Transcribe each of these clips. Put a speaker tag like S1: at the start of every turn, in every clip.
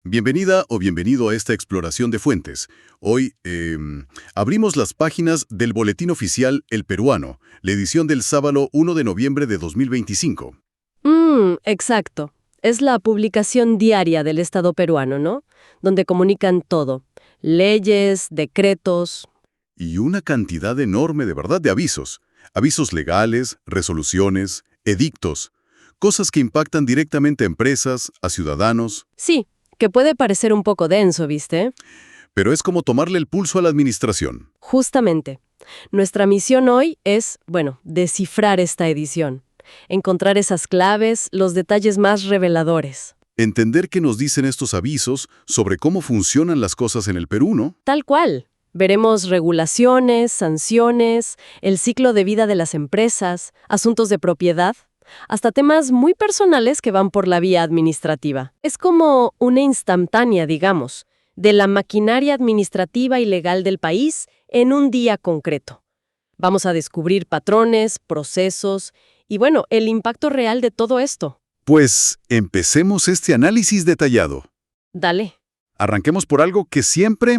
S1: Bienvenida o bienvenido a esta exploración de fuentes. Hoy abrimos las páginas del Boletín Oficial El Peruano, la edición del sábado 1 de noviembre de 2025.
S2: Exacto. Es la publicación diaria del Estado peruano, ¿no? Donde comunican todo. Leyes, decretos.
S1: Y una cantidad enorme de verdad de avisos. Avisos legales, resoluciones, edictos. Cosas que impactan directamente a empresas, a ciudadanos.
S2: Sí, que puede parecer un poco denso, ¿viste?
S1: Pero es como tomarle el pulso a la administración.
S2: Justamente. Nuestra misión hoy es, descifrar esta edición. Encontrar esas claves, los detalles más reveladores.
S1: Entender qué nos dicen estos avisos sobre cómo funcionan las cosas en el Perú, ¿no?
S2: Tal cual. Veremos regulaciones, sanciones, el ciclo de vida de las empresas, asuntos de propiedad, hasta temas muy personales que van por la vía administrativa. Es como una instantánea, digamos, de la maquinaria administrativa y legal del país en un día concreto. Vamos a descubrir patrones, procesos y, el impacto real de todo esto.
S1: Pues empecemos este análisis detallado.
S2: Dale.
S1: Arranquemos por algo que siempre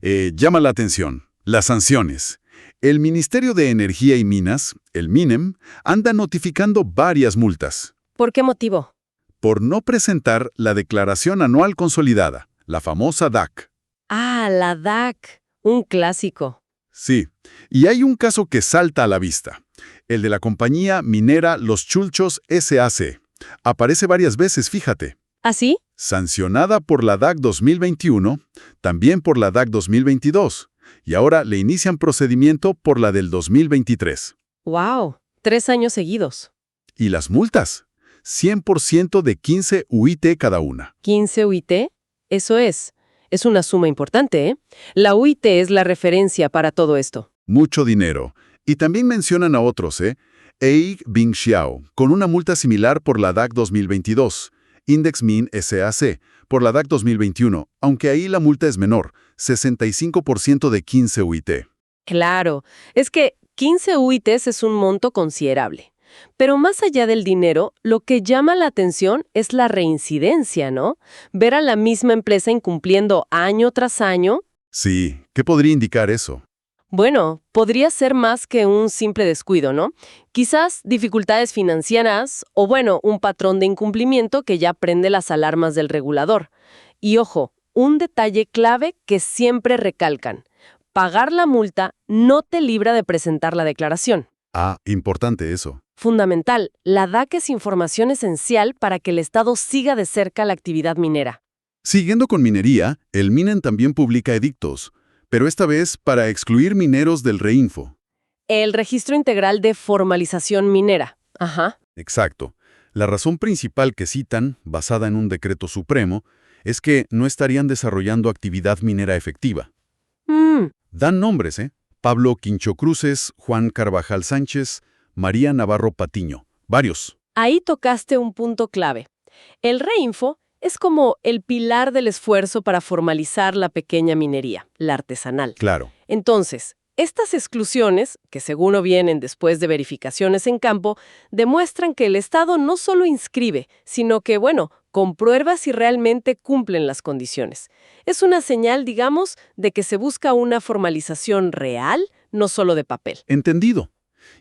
S1: llama la atención, las sanciones. El Ministerio de Energía y Minas, el MINEM, anda notificando varias multas
S2: ¿Por qué motivo?
S1: por no presentar la Declaración Anual Consolidada, la famosa DAC.
S2: Ah, la DAC, un clásico.
S1: Sí, y hay un caso que salta a la vista, el de la compañía minera Los Chulchos SAC. Aparece varias veces, fíjate.
S2: ¿Así?
S1: Sancionada por la DAC 2021, también por la DAC 2022, y ahora le inician procedimiento por la del 2023.
S2: ¡Wow! 3 años seguidos.
S1: ¿Y las multas? 100% de 15 UIT cada una.
S2: ¿15 UIT? Eso es. Es una suma importante, ¿eh? La UIT es la referencia para todo esto.
S1: Mucho dinero. Y también mencionan a otros, Eig Bing Xiao, con una multa similar por la DAC 2022. Index Min SAC, por la DAC 2021, aunque ahí la multa es menor, 65% de 15 UIT.
S2: Claro, es que 15 UITs es un monto considerable. Pero más allá del dinero, lo que llama la atención es la reincidencia, ¿no? Ver a la misma empresa incumpliendo año tras año.
S1: Sí, ¿qué podría indicar eso?
S2: Podría ser más que un simple descuido, ¿no? Quizás dificultades financieras o, un patrón de incumplimiento que ya prende las alarmas del regulador. Y ojo, un detalle clave que siempre recalcan. Pagar la multa no te libra de presentar la declaración.
S1: Ah, importante eso.
S2: Fundamental, la DAC es información esencial para que el Estado siga de cerca la actividad minera.
S1: Siguiendo con minería, el MINEM también publica edictos, pero esta vez para excluir mineros del REINFO.
S2: El Registro Integral de Formalización Minera. Ajá.
S1: Exacto. La razón principal que citan, basada en un decreto supremo, es que no estarían desarrollando actividad minera efectiva. Dan nombres, Pablo Quincho Cruces, Juan Carvajal Sánchez, María Navarro Patiño. Varios.
S2: Ahí tocaste un punto clave. El REINFO es como el pilar del esfuerzo para formalizar la pequeña minería, la artesanal.
S1: Claro.
S2: Entonces, estas exclusiones, que según vienen después de verificaciones en campo, demuestran que el Estado no solo inscribe, sino que, comprueba si realmente cumplen las condiciones. Es una señal, digamos, de que se busca una formalización real, no solo de papel.
S1: Entendido.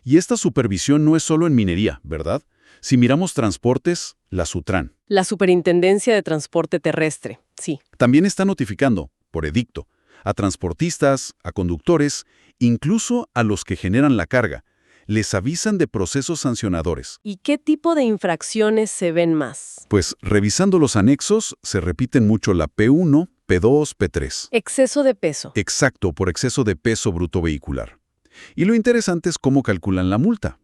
S1: Y esta supervisión no es solo en minería, ¿verdad? Si miramos transportes, la SUTRAN.
S2: La Superintendencia de Transporte Terrestre, sí.
S1: También está notificando, por edicto, a transportistas, a conductores, incluso a los que generan la carga. Les avisan de procesos sancionadores.
S2: ¿Y qué tipo de infracciones se ven más?
S1: Pues, revisando los anexos, se repiten mucho la P1, P2, P3.
S2: Exceso de peso.
S1: Exacto, por exceso de peso bruto vehicular. Y lo interesante es cómo calculan la multa.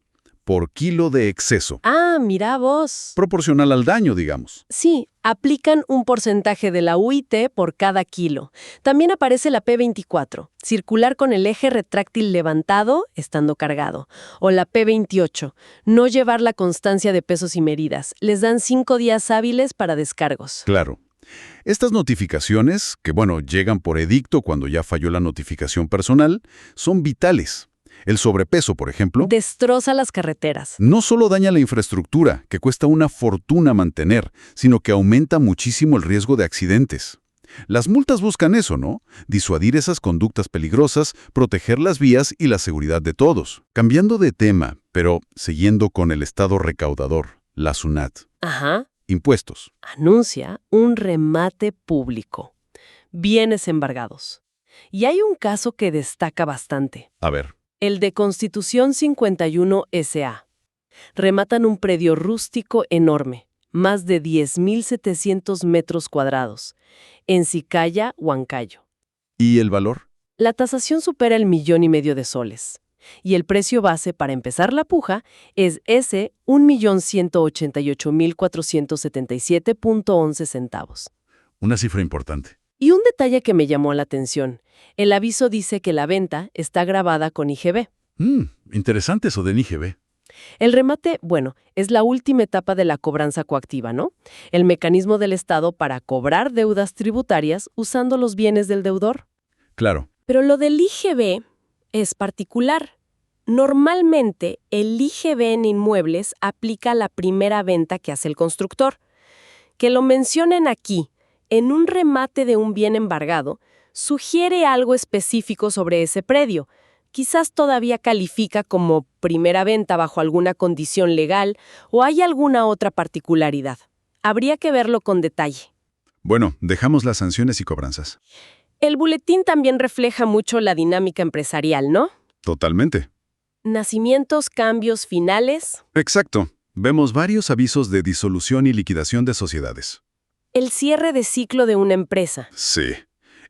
S1: Por kilo de exceso.
S2: Ah, mira vos.
S1: Proporcional al daño, digamos.
S2: Sí, aplican un porcentaje de la UIT por cada kilo. También aparece la P24, circular con el eje retráctil levantado, estando cargado. O la P28, no llevar la constancia de pesos y medidas. Les dan 5 días hábiles para descargos.
S1: Claro. Estas notificaciones, que llegan por edicto cuando ya falló la notificación personal, son vitales. El sobrepeso, por ejemplo,
S2: Destroza las carreteras.
S1: no solo daña la infraestructura, que cuesta una fortuna mantener, sino que aumenta muchísimo el riesgo de accidentes. Las multas buscan eso, ¿no? Disuadir esas conductas peligrosas, proteger las vías y la seguridad de todos. Cambiando de tema, pero siguiendo con el Estado recaudador, la SUNAT.
S2: Ajá.
S1: Impuestos.
S2: Anuncia un remate público. Bienes embargados. Y hay un caso que destaca bastante.
S1: A ver.
S2: El de Constitución 51 S.A. Rematan un predio rústico enorme, más de 10.700 metros cuadrados, en Sicaya, Huancayo.
S1: ¿Y el valor?
S2: La tasación supera el 1,5 millones de soles. Y el precio base para empezar la puja es ese 1.188.477.11 centavos.
S1: Una cifra importante.
S2: Y un detalle que me llamó la atención. El aviso dice que la venta está grabada con IGB.
S1: Interesante eso del IGB.
S2: El remate, bueno, es la última etapa de la cobranza coactiva, ¿no? El mecanismo del Estado para cobrar deudas tributarias usando los bienes del deudor.
S1: Claro.
S2: Pero lo del IGB es particular. Normalmente, el IGB en inmuebles aplica a la primera venta que hace el constructor. Que lo mencionen aquí, en un remate de un bien embargado, sugiere algo específico sobre ese predio. Quizás todavía califica como primera venta bajo alguna condición legal o hay alguna otra particularidad. Habría que verlo con detalle.
S1: Bueno, dejamos las sanciones y cobranzas.
S2: El boletín también refleja mucho la dinámica empresarial, ¿no?
S1: Totalmente.
S2: Nacimientos, cambios, finales.
S1: Exacto. Vemos varios avisos de disolución y liquidación de sociedades.
S2: El cierre de ciclo de una empresa.
S1: Sí.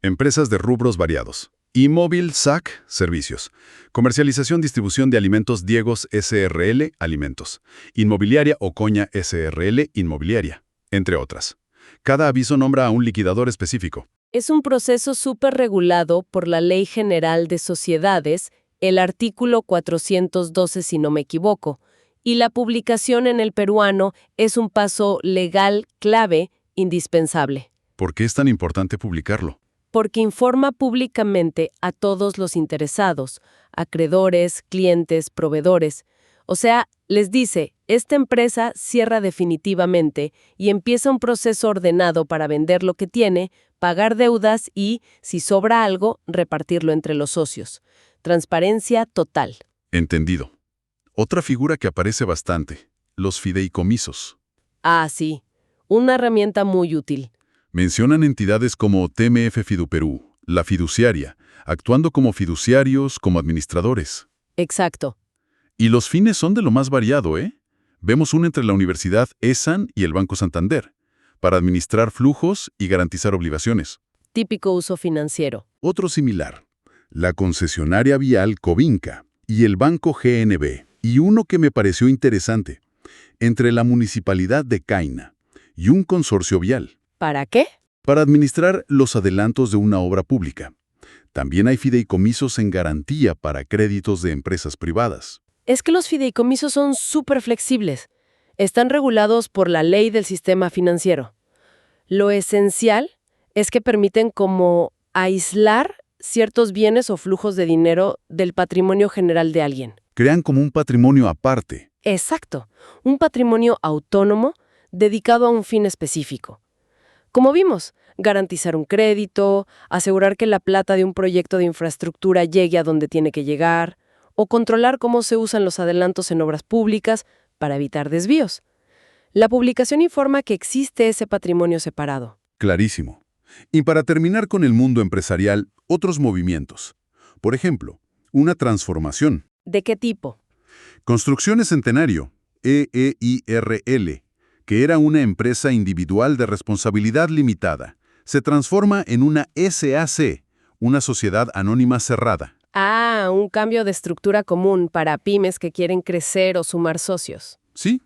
S1: Empresas de rubros variados. Inmóvil, SAC, servicios. Comercialización, distribución de alimentos Diegos SRL, alimentos. Inmobiliaria Ocoña SRL, inmobiliaria, entre otras. Cada aviso nombra a un liquidador específico.
S2: Es un proceso súper regulado por la Ley General de Sociedades, el artículo 412 si no me equivoco, y la publicación en el peruano es un paso legal clave, indispensable.
S1: ¿Por qué es tan importante publicarlo?
S2: Porque informa públicamente a todos los interesados, acreedores, clientes, proveedores. O sea, les dice, esta empresa cierra definitivamente y empieza un proceso ordenado para vender lo que tiene, pagar deudas y, si sobra algo, repartirlo entre los socios. Transparencia total.
S1: Entendido. Otra figura que aparece bastante, los fideicomisos.
S2: Ah, sí. Una herramienta muy útil.
S1: Mencionan entidades como TMF Fiduperú, la fiduciaria, actuando como fiduciarios, como administradores.
S2: Exacto.
S1: Y los fines son de lo más variado, ¿eh? Vemos una entre la Universidad ESAN y el Banco Santander, para administrar flujos y garantizar obligaciones.
S2: Típico uso financiero.
S1: Otro similar, la concesionaria vial Covinca y el Banco GNB. Y uno que me pareció interesante, entre la Municipalidad de Caina y un consorcio vial.
S2: ¿Para qué?
S1: Para administrar los adelantos de una obra pública. También hay fideicomisos en garantía para créditos de empresas privadas.
S2: Es que los fideicomisos son súper flexibles. Están regulados por la ley del sistema financiero. Lo esencial es que permiten como aislar ciertos bienes o flujos de dinero del patrimonio general de alguien.
S1: Crean como un patrimonio aparte.
S2: Exacto, un patrimonio autónomo dedicado a un fin específico. Como vimos, garantizar un crédito, asegurar que la plata de un proyecto de infraestructura llegue a donde tiene que llegar, o controlar cómo se usan los adelantos en obras públicas para evitar desvíos. La publicación informa que existe ese patrimonio separado.
S1: Clarísimo. Y para terminar con el mundo empresarial, otros movimientos. Por ejemplo, una transformación.
S2: ¿De qué tipo?
S1: Construcciones Centenario, EEIRL, que era una empresa individual de responsabilidad limitada, se transforma en una SAC, una sociedad anónima cerrada.
S2: Ah, un cambio de estructura común para pymes que quieren crecer o sumar socios.
S1: Sí.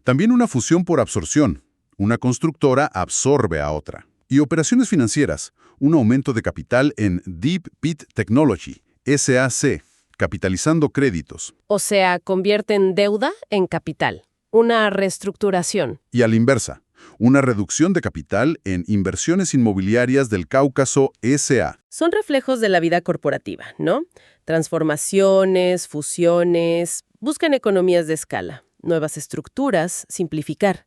S1: También una fusión por absorción. Una constructora absorbe a otra. Y operaciones financieras, un aumento de capital en Deep Pit Technology, SAC, capitalizando créditos.
S2: O sea, convierten deuda en capital. Una reestructuración.
S1: Y a la inversa, Una reducción de capital en Inversiones Inmobiliarias del Cáucaso S.A.
S2: Son reflejos de la vida corporativa, ¿no? Transformaciones, fusiones, buscan economías de escala, nuevas estructuras, simplificar.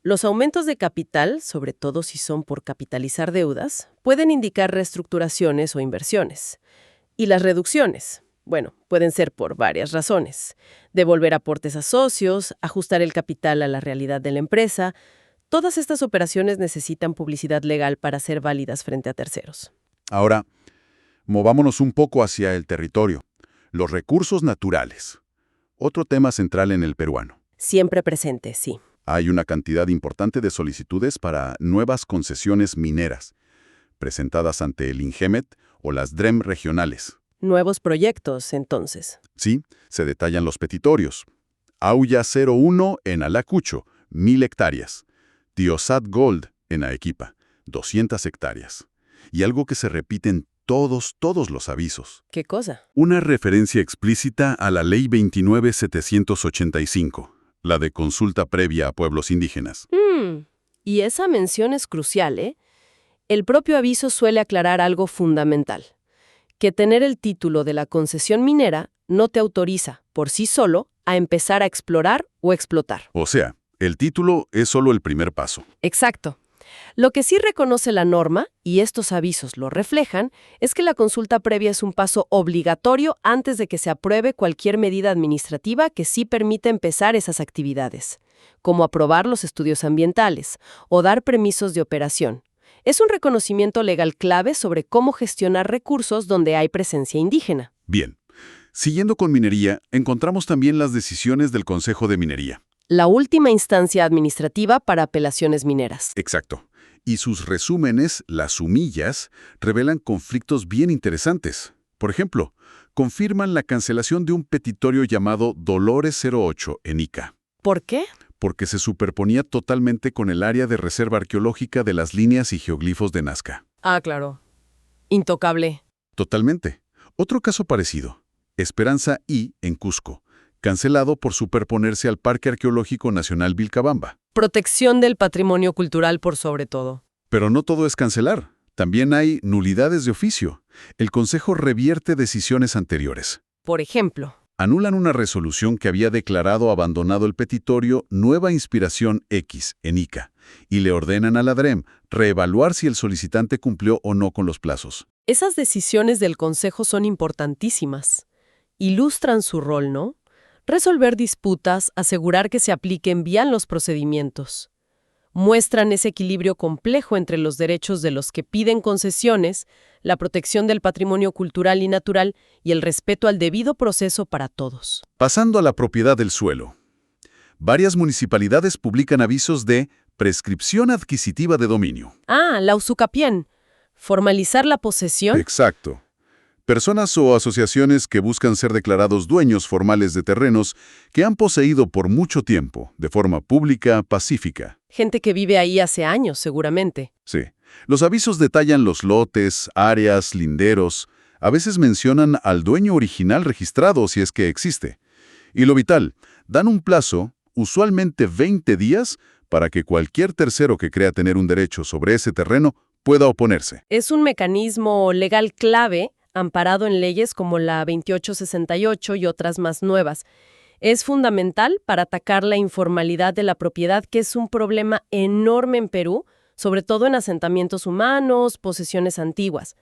S2: Los aumentos de capital, sobre todo si son por capitalizar deudas, pueden indicar reestructuraciones o inversiones. Y las reducciones, bueno, pueden ser por varias razones. Devolver aportes a socios, ajustar el capital a la realidad de la empresa. Todas estas operaciones necesitan publicidad legal para ser válidas frente a terceros.
S1: Ahora, movámonos un poco hacia el territorio. Los recursos naturales. Otro tema central en el peruano.
S2: Siempre presente, sí.
S1: Hay una cantidad importante de solicitudes para nuevas concesiones mineras, presentadas ante el INGEMET o las DREM regionales.
S2: Nuevos proyectos, entonces.
S1: Sí, se detallan los petitorios. Aulla 01 en Alacucho, 1000 hectáreas. Tiosat Gold en Arequipa, 200 hectáreas. Y algo que se repite en todos los avisos.
S2: ¿Qué cosa?
S1: Una referencia explícita a la Ley 29.785, la de consulta previa a pueblos indígenas.
S2: Y esa mención es crucial, ¿eh? El propio aviso suele aclarar algo fundamental, que tener el título de la concesión minera no te autoriza, por sí solo, a empezar a explorar o explotar.
S1: O sea, el título es solo el primer paso.
S2: Exacto. Lo que sí reconoce la norma, y estos avisos lo reflejan, es que la consulta previa es un paso obligatorio antes de que se apruebe cualquier medida administrativa que sí permita empezar esas actividades, como aprobar los estudios ambientales o dar permisos de operación. Es un reconocimiento legal clave sobre cómo gestionar recursos donde hay presencia indígena.
S1: Bien. Siguiendo con minería, encontramos también las decisiones del Consejo de Minería.
S2: La última instancia administrativa para apelaciones mineras.
S1: Exacto. Y sus resúmenes, las sumillas, revelan conflictos bien interesantes. Por ejemplo, confirman la cancelación de un petitorio llamado Dolores 08 en Ica.
S2: ¿Por qué?
S1: Porque se superponía totalmente con el área de reserva arqueológica de las líneas y geoglifos de Nazca.
S2: Ah, claro. Intocable.
S1: Totalmente. Otro caso parecido, Esperanza I en Cusco, cancelado por superponerse al Parque Arqueológico Nacional Vilcabamba.
S2: Protección del patrimonio cultural por sobre todo.
S1: Pero no todo es cancelar. También hay nulidades de oficio. El Consejo revierte decisiones anteriores.
S2: Por ejemplo,
S1: Anulan una resolución que había declarado abandonado el petitorio Nueva Inspiración X en Ica y le ordenan a la DREM reevaluar si el solicitante cumplió o no con los plazos.
S2: esas decisiones del Consejo son importantísimas. Ilustran su rol, ¿no? Resolver disputas, asegurar que se apliquen bien los procedimientos. Muestran ese equilibrio complejo entre los derechos de los que piden concesiones, la protección del patrimonio cultural y natural y el respeto al debido proceso para todos.
S1: Pasando a la propiedad del suelo. Varias municipalidades publican avisos de prescripción adquisitiva de dominio.
S2: Ah, la usucapién. Formalizar la posesión.
S1: Exacto. Personas o asociaciones que buscan ser declarados dueños formales de terrenos que han poseído por mucho tiempo, de forma pública, pacífica.
S2: Gente que vive ahí hace años, seguramente.
S1: Sí. Los avisos detallan los lotes, áreas, linderos. A veces mencionan al dueño original registrado si es que existe. Y lo vital, dan un plazo, usualmente 20 días, para que cualquier tercero que crea tener un derecho sobre ese terreno pueda oponerse.
S2: Es un mecanismo legal clave amparado en leyes como la 2868 y otras más nuevas. Es fundamental para atacar la informalidad de la propiedad, que es un problema enorme en Perú, sobre todo en asentamientos humanos, posesiones antiguas.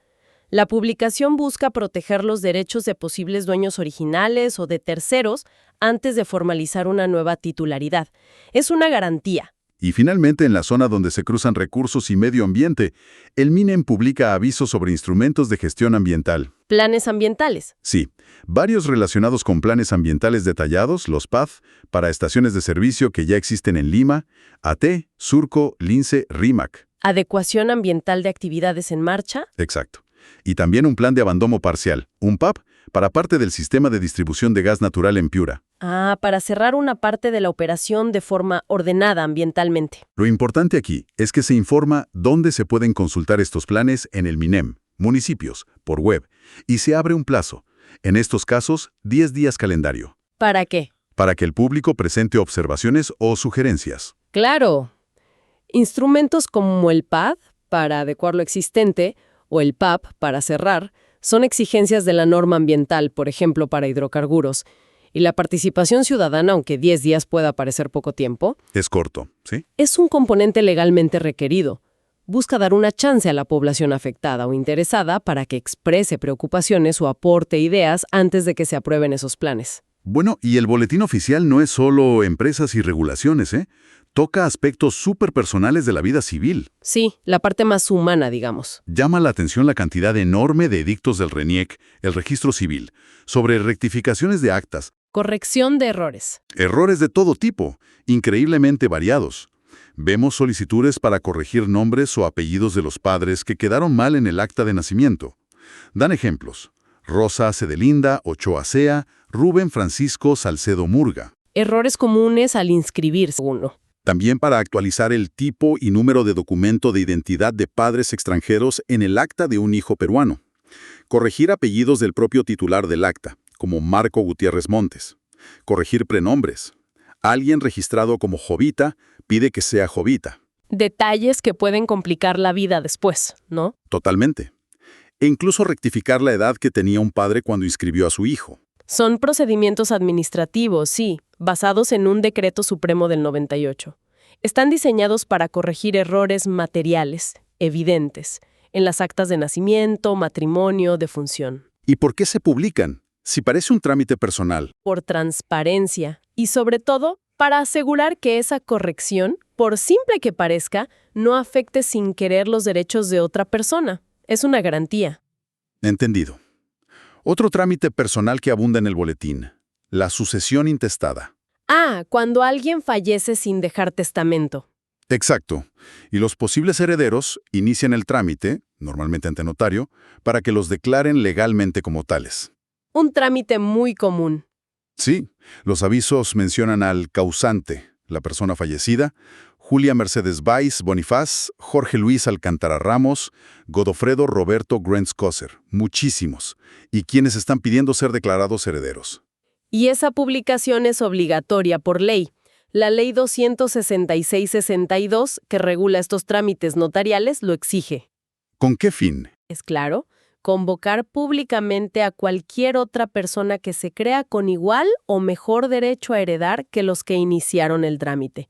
S2: La publicación busca proteger los derechos de posibles dueños originales o de terceros antes de formalizar una nueva titularidad. Es una garantía.
S1: Y finalmente, en la zona donde se cruzan recursos y medio ambiente, el MINEM publica avisos sobre instrumentos de gestión ambiental.
S2: Planes ambientales.
S1: Sí, varios relacionados con planes ambientales detallados, los PAD, para estaciones de servicio que ya existen en Lima, AT, Surco, Lince, RIMAC.
S2: Adecuación ambiental de actividades en marcha.
S1: Exacto. Y también un plan de abandono parcial, un PAP, para parte del sistema de distribución de gas natural en Piura.
S2: Ah, para cerrar una parte de la operación de forma ordenada ambientalmente.
S1: Lo importante aquí es que se informa dónde se pueden consultar estos planes en el MINEM, municipios, por web, y se abre un plazo, en estos casos, 10 días calendario.
S2: ¿Para qué?
S1: Para que el público presente observaciones o sugerencias.
S2: Claro. Instrumentos como el PAD, para adecuar lo existente, o el PAP, para cerrar, son exigencias de la norma ambiental, por ejemplo, para hidrocarburos. Y la participación ciudadana, aunque 10 días pueda parecer poco tiempo,
S1: Es corto, ¿sí?
S2: es un componente legalmente requerido. Busca dar una chance a la población afectada o interesada para que exprese preocupaciones o aporte ideas antes de que se aprueben esos planes.
S1: Bueno, y el boletín oficial no es solo empresas y regulaciones, ¿eh? Toca aspectos súper personales de la vida civil.
S2: Sí, la parte más humana, digamos.
S1: Llama la atención la cantidad enorme de edictos del RENIEC, el registro civil, sobre rectificaciones de actas,
S2: Corrección de errores.
S1: errores de todo tipo, increíblemente variados. Vemos solicitudes para corregir nombres o apellidos de los padres que quedaron mal en el acta de nacimiento. Dan ejemplos: Rosa Cedelinda Ochoa Sea, Rubén Francisco Salcedo Murga.
S2: Errores comunes al inscribirse uno.
S1: También para actualizar el tipo y número de documento de identidad de padres extranjeros en el acta de un hijo peruano. Corregir apellidos del propio titular del acta, como Marco Gutiérrez Montes. Corregir prenombres. Alguien registrado como Jovita pide que sea Jovita.
S2: Detalles que pueden complicar la vida después, ¿no?
S1: Totalmente. E incluso rectificar la edad que tenía un padre cuando inscribió a su hijo.
S2: Son procedimientos administrativos, sí, basados en un decreto supremo del 98. Están diseñados para corregir errores materiales, evidentes, en las actas de nacimiento, matrimonio, defunción.
S1: ¿Y por qué se publican? Si parece un trámite personal.
S2: Por transparencia y, sobre todo, para asegurar que esa corrección, por simple que parezca, no afecte sin querer los derechos de otra persona. Es una garantía.
S1: Entendido. Otro trámite personal que abunda en el boletín: la sucesión intestada.
S2: Ah, cuando alguien fallece sin dejar testamento.
S1: Exacto. Y los posibles herederos inician el trámite, normalmente ante notario, para que los declaren legalmente como tales.
S2: Un trámite muy común.
S1: Sí, los avisos mencionan al causante, la persona fallecida, Julia Mercedes Valls Bonifaz, Jorge Luis Alcántara Ramos, Godofredo Roberto Grens-Coser, muchísimos, y quienes están pidiendo ser declarados herederos.
S2: Y esa publicación es obligatoria por ley. La Ley 266-62, que regula estos trámites notariales, lo exige.
S1: ¿Con qué fin?
S2: Es claro, convocar públicamente a cualquier otra persona que se crea con igual o mejor derecho a heredar que los que iniciaron el trámite.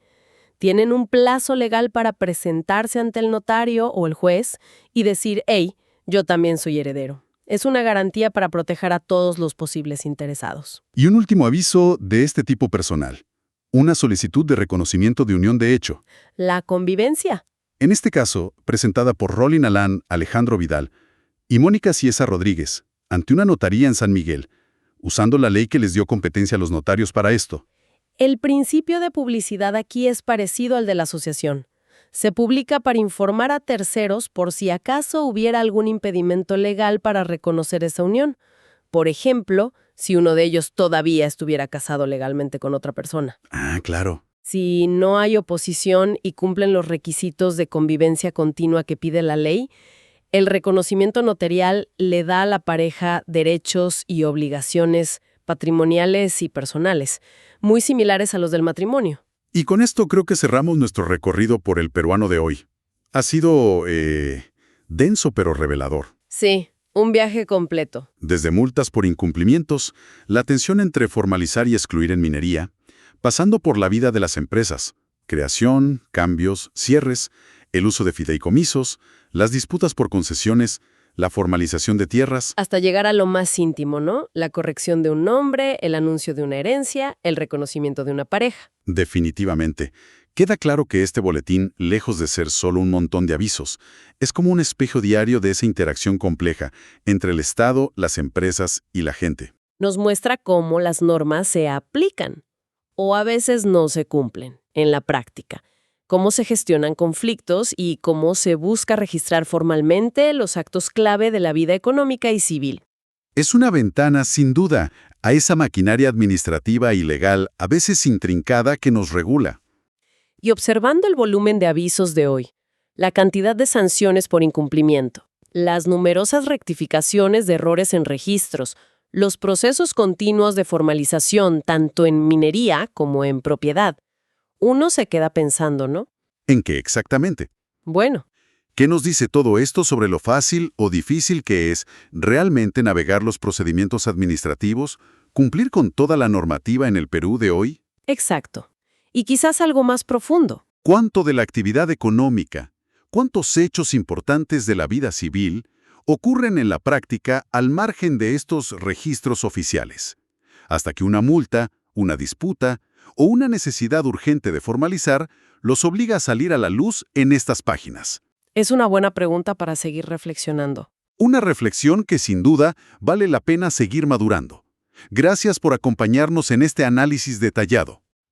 S2: Tienen un plazo legal para presentarse ante el notario o el juez y decir: «Hey, yo también soy heredero». Es una garantía para proteger a todos los posibles interesados.
S1: Y un último aviso de este tipo personal: una solicitud de reconocimiento de unión de hecho.
S2: La convivencia.
S1: En este caso, presentada por Rolin Alán Alejandro Vidal y Mónica Ciesa Rodríguez, ante una notaría en San Miguel, usando la ley que les dio competencia a los notarios para esto.
S2: El principio de publicidad aquí es parecido al de la asociación. Se publica para informar a terceros por si acaso hubiera algún impedimento legal para reconocer esa unión. Por ejemplo, si uno de ellos todavía estuviera casado legalmente con otra persona.
S1: Ah, claro.
S2: Si no hay oposición y cumplen los requisitos de convivencia continua que pide la ley, el reconocimiento notarial le da a la pareja derechos y obligaciones patrimoniales y personales, muy similares a los del matrimonio.
S1: Y con esto creo que cerramos nuestro recorrido por el peruano de hoy. Ha sido, denso pero revelador.
S2: Sí, un viaje completo.
S1: Desde multas por incumplimientos, la tensión entre formalizar y excluir en minería, pasando por la vida de las empresas, creación, cambios, cierres, el uso de fideicomisos, las disputas por concesiones, la formalización de tierras.
S2: Hasta llegar a lo más íntimo, ¿no? La corrección de un nombre, el anuncio de una herencia, el reconocimiento de una pareja.
S1: Definitivamente. Queda claro que este boletín, lejos de ser solo un montón de avisos, es como un espejo diario de esa interacción compleja entre el Estado, las empresas y la gente.
S2: Nos muestra cómo las normas se aplican o a veces no se cumplen en la práctica, cómo se gestionan conflictos y cómo se busca registrar formalmente los actos clave de la vida económica y civil.
S1: Es una ventana, sin duda, a esa maquinaria administrativa y legal, a veces intrincada, que nos regula.
S2: Y observando el volumen de avisos de hoy, la cantidad de sanciones por incumplimiento, las numerosas rectificaciones de errores en registros, los procesos continuos de formalización tanto en minería como en propiedad, uno se queda pensando, ¿no?
S1: ¿En qué exactamente?
S2: Bueno,
S1: ¿Qué nos dice todo esto sobre lo fácil o difícil que es realmente navegar los procedimientos administrativos, cumplir con toda la normativa en el Perú de hoy?
S2: exacto. Y quizás algo más profundo.
S1: ¿Cuánto de la actividad económica, cuántos hechos importantes de la vida civil ocurren en la práctica al margen de estos registros oficiales? Hasta que una multa, una disputa o una necesidad urgente de formalizar los obliga a salir a la luz en estas páginas.
S2: Es una buena pregunta para seguir reflexionando.
S1: Una reflexión que sin duda vale la pena seguir madurando. Gracias por acompañarnos en este análisis detallado.